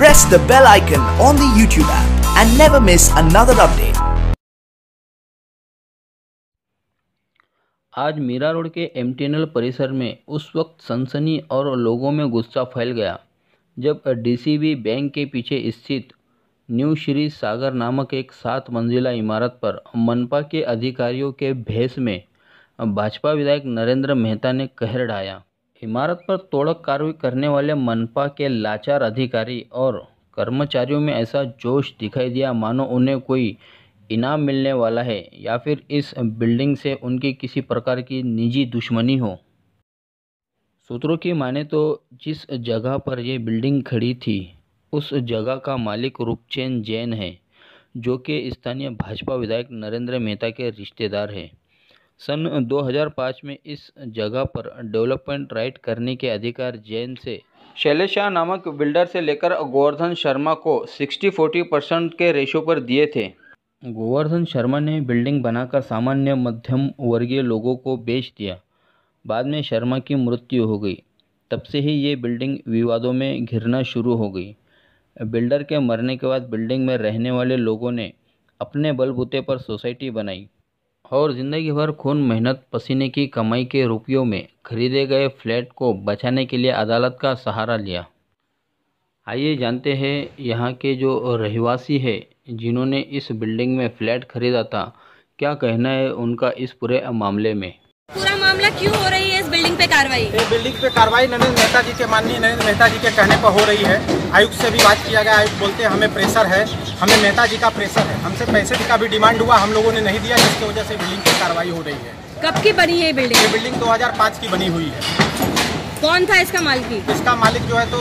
Press the bell icon on the YouTube app and never miss another update. आज Meera road के MTNL परिसर में उस वक्त सनसनी और लोगों में गुस्सा फैल गया जब डीसीबी बैंक के पीछे स्थित न्यू श्री सागर नामक एक 7 मंजिला इमारत पर मनपा के अधिकारियों के भेष में भाजपा विधायक नरेंद्र मेहता ने कहर ढाया। इमारत पर तोड़क कार्रवाई करने वाले मनपा के लाचार अधिकारी और कर्मचारियों में ऐसा जोश दिखाई दिया मानो उन्हें कोई इनाम मिलने वाला है या फिर इस बिल्डिंग से उनकी किसी प्रकार की निजी दुश्मनी हो। सूत्रों की माने तो जिस जगह पर यह बिल्डिंग खड़ी थी उस जगह का मालिक रूपचंद जैन है, जो कि स्थानीय भाजपा विधायक नरेंद्र मेहता के रिश्तेदार हैं। सन 2005 में इस जगह पर डेवलपमेंट राइट करने के अधिकार जैन से शैलेश शाह नामक बिल्डर से लेकर गोवर्धन शर्मा को 60-40% के रेशो पर दिए थे। गोवर्धन शर्मा ने बिल्डिंग बनाकर सामान्य मध्यम वर्गीय लोगों को बेच दिया। बाद में शर्मा की मृत्यु हो गई। तब से ही ये बिल्डिंग विवादों में घिरना शुरू हो गई। बिल्डर के मरने के बाद बिल्डिंग में रहने वाले लोगों ने अपने बलबूते पर सोसाइटी बनाई और ज़िंदगी भर खून मेहनत पसीने की कमाई के रुपयों में खरीदे गए फ्लैट को बचाने के लिए अदालत का सहारा लिया। आइए जानते हैं यहाँ के जो रहवासी है जिन्होंने इस बिल्डिंग में फ्लैट खरीदा था, क्या कहना है उनका इस पूरे मामले में। पूरा मामला क्यों हो रही है इस बिल्डिंग पे कार्रवाई? ये बिल्डिंग पे कार्रवाई नरेंद्र मेहता जी के माननीय नरेंद्र मेहता जी के कहने पर हो रही है। आयुक्त से भी बात किया गया। आयुक्त बोलते हैं हमें प्रेशर है, हमें मेहता जी का प्रेशर है। हमसे पैसे का भी डिमांड हुआ, हम लोगों ने नहीं दिया, जिसकी वजह से बिल्डिंग पे कार्रवाई हो रही है। कब की बनी है ये बिल्डिंग? ये बिल्डिंग 2005 की बनी हुई है। कौन था इसका मालिक? इसका मालिक जो है तो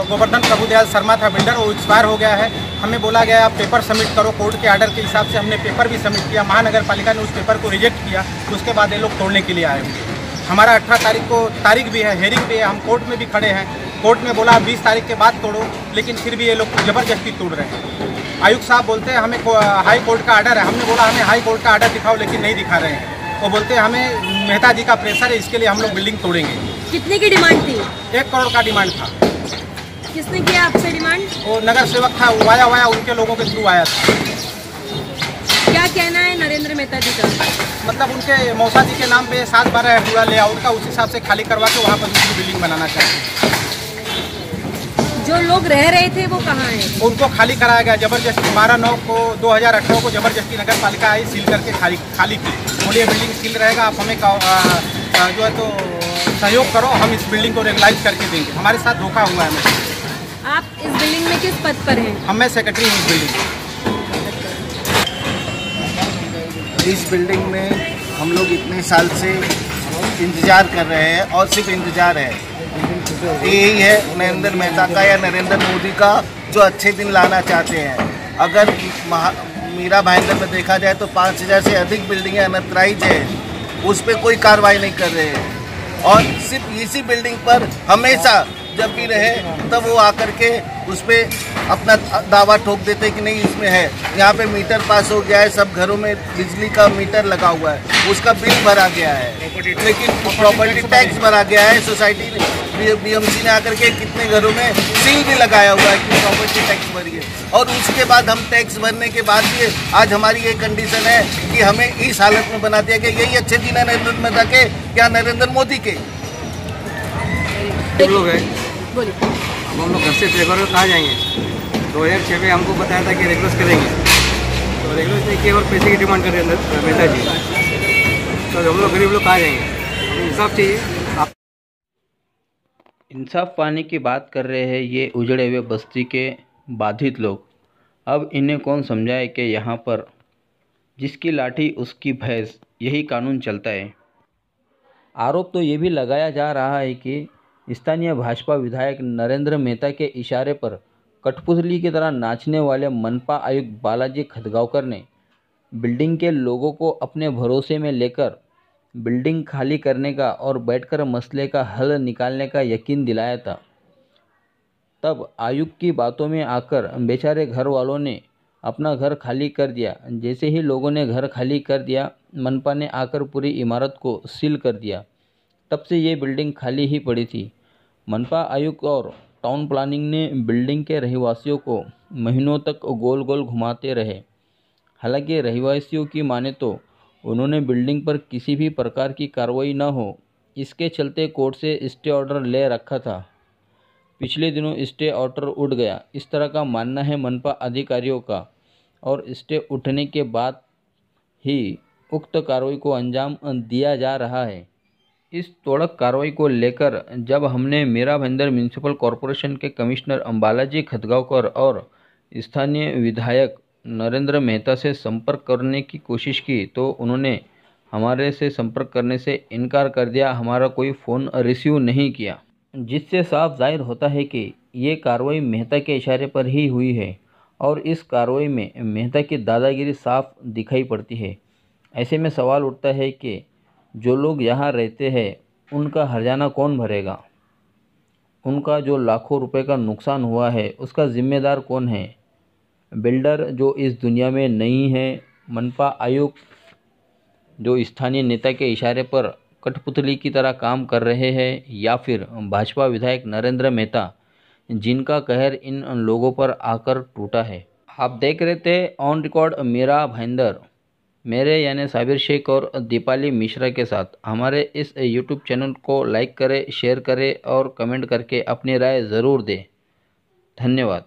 गोवर्धन प्रभुदयाल शर्मा था बिल्डर, वो एक्सपायर हो गया है। हमें बोला गया आप पेपर सबमिट करो, कोर्ट के आर्डर के हिसाब से हमने पेपर भी सबमिट किया। महानगर पालिका ने उस पेपर को रिजेक्ट किया। उसके बाद ये लोग तोड़ने के लिए आए हुए। हमारा 18 तारीख को तारीख भी है, हेयरिंग भी है, हम कोर्ट में भी खड़े हैं। कोर्ट में बोला 20 तारीख के बाद तोड़ो, लेकिन फिर भी ये लोग जबरदस्ती तोड़ रहे हैं। आयुक्त साहब बोलते हैं हमें हाई कोर्ट का आर्डर है। हमने बोला हमें हाई कोर्ट का आर्डर दिखाओ, लेकिन नहीं दिखा रहे हैं। वो बोलते हैं हमें मेहता जी का प्रेशर है, इसके लिए हम लोग बिल्डिंग तोड़ेंगे। कितने की डिमांड थी? 1 करोड़ का डिमांड था। किसने किया आपसे डिमांड? वो नगर सेवक था, वाया उनके लोगों के थ्रू आया था। क्या कहना है नरेंद्र मेहता जी का? मतलब उनके मौसा जी के नाम पे 7-12 पूरा लेआउट का उस हिसाब से खाली करवा के वहाँ पर दूसरी बिल्डिंग बनाना चाहिए। जो लोग रह रहे थे वो कहाँ हैं? उनको खाली कराया गया जबरदस्ती। 12/9 को 2018 को जबरदस्ती नगर पालिका आई, सील करके खाली की। बोलिए बिल्डिंग सील रहेगा, आप हमें जो है तो सहयोग करो, हम इस बिल्डिंग को रेगुलाइज करके देंगे। हमारे साथ धोखा हुआ है। आप इस बिल्डिंग में किस पद पर हैं? मैं सेक्रेटरी हूँ इस बिल्डिंग। इस बिल्डिंग में हम लोग इतने साल से इंतज़ार कर रहे हैं और सिर्फ इंतज़ार है। यही है नरेंद्र मेहता का या नरेंद्र मोदी का जो अच्छे दिन लाना चाहते हैं। अगर मीरा भाईंदर में देखा जाए तो 5000 से अधिक बिल्डिंगें अनथराइज है, उस पर कोई कार्रवाई नहीं कर रहे हैं। और सिर्फ इसी बिल्डिंग पर हमेशा जब भी रहे तब वो आकर के उस पर अपना दावा ठोक देते कि नहीं इसमें है। यहाँ पे मीटर पास हो गया है, सब घरों में बिजली का मीटर लगा हुआ है, उसका बिल भरा गया है, लेकिन प्रॉपर्टी टैक्स भरा गया है। सोसाइटी बीएमसी ने आकर के कितने घरों में सील भी लगाया हुआ है कि प्रॉपर्टी टैक्स भरिए। और उसके बाद हम टैक्स भरने के बाद भी आज हमारी ये कंडीशन है कि हमें इस हालत में बना दिया गया। यही अच्छे दिन है नरेंद्र मेहता के या नरेंद्र मोदी के? लोग हैं, हम लोग घर से रेगुलर कहाँ जाएंगे? 2006 में हमको बताया था कि रेगुलर करेंगे, तो रेगुलर नहीं किया और पैसे की डिमांड कर रहे हैं मेहता जी। तो हम लोग गरीब लोग कहाँ जाएंगे? इंसाफ चाहिए। इंसाफ पाने की बात कर रहे हैं ये उजड़े हुए बस्ती के बाधित लोग। अब इन्हें कौन समझाए कि यहाँ पर जिसकी लाठी उसकी भैंस, यही कानून चलता है। आरोप तो ये भी लगाया जा रहा है कि स्थानीय भाजपा विधायक नरेंद्र मेहता के इशारे पर कठपुतली की तरह नाचने वाले मनपा आयुक्त बालाजी खतगांवकर ने बिल्डिंग के लोगों को अपने भरोसे में लेकर बिल्डिंग खाली करने का और बैठकर मसले का हल निकालने का यकीन दिलाया था। तब आयुक्त की बातों में आकर बेचारे घर वालों ने अपना घर खाली कर दिया। जैसे ही लोगों ने घर खाली कर दिया, मनपा ने आकर पूरी इमारत को सील कर दिया। तब से ये बिल्डिंग खाली ही पड़ी थी। मनपा आयुक्त और टाउन प्लानिंग ने बिल्डिंग के रहवासियों को महीनों तक गोल गोल घुमाते रहे। हालांकि रहवासियों की माने तो उन्होंने बिल्डिंग पर किसी भी प्रकार की कार्रवाई न हो, इसके चलते कोर्ट से स्टे ऑर्डर ले रखा था। पिछले दिनों स्टे ऑर्डर उठ गया, इस तरह का मानना है मनपा अधिकारियों का, और स्टे उठने के बाद ही उक्त कार्रवाई को अंजाम दिया जा रहा है। इस तोड़क कार्रवाई को लेकर जब हमने मीरा भाईंदर म्यूनिसिपल कॉरपोरेशन के कमिश्नर बालाजी खतगांवकर और स्थानीय विधायक नरेंद्र मेहता से संपर्क करने की कोशिश की तो उन्होंने हमारे से संपर्क करने से इनकार कर दिया, हमारा कोई फ़ोन रिसीव नहीं किया, जिससे साफ जाहिर होता है कि ये कार्रवाई मेहता के इशारे पर ही हुई है और इस कार्रवाई में मेहता की दादागिरी साफ दिखाई पड़ती है। ऐसे में सवाल उठता है कि जो लोग यहाँ रहते हैं उनका हर्जाना कौन भरेगा? उनका जो लाखों रुपए का नुकसान हुआ है उसका जिम्मेदार कौन है? बिल्डर जो इस दुनिया में नहीं है, मनपा आयुक्त जो स्थानीय नेता के इशारे पर कठपुतली की तरह काम कर रहे हैं, या फिर भाजपा विधायक नरेंद्र मेहता जिनका कहर इन लोगों पर आकर टूटा है। आप देख रहे थे ऑन रिकॉर्ड मीरा भाईंदर, मेरे यानी साबिर शेख और दीपाली मिश्रा के साथ। हमारे इस यूट्यूब चैनल को लाइक करें, शेयर करें और कमेंट करके अपनी राय ज़रूर दें। धन्यवाद।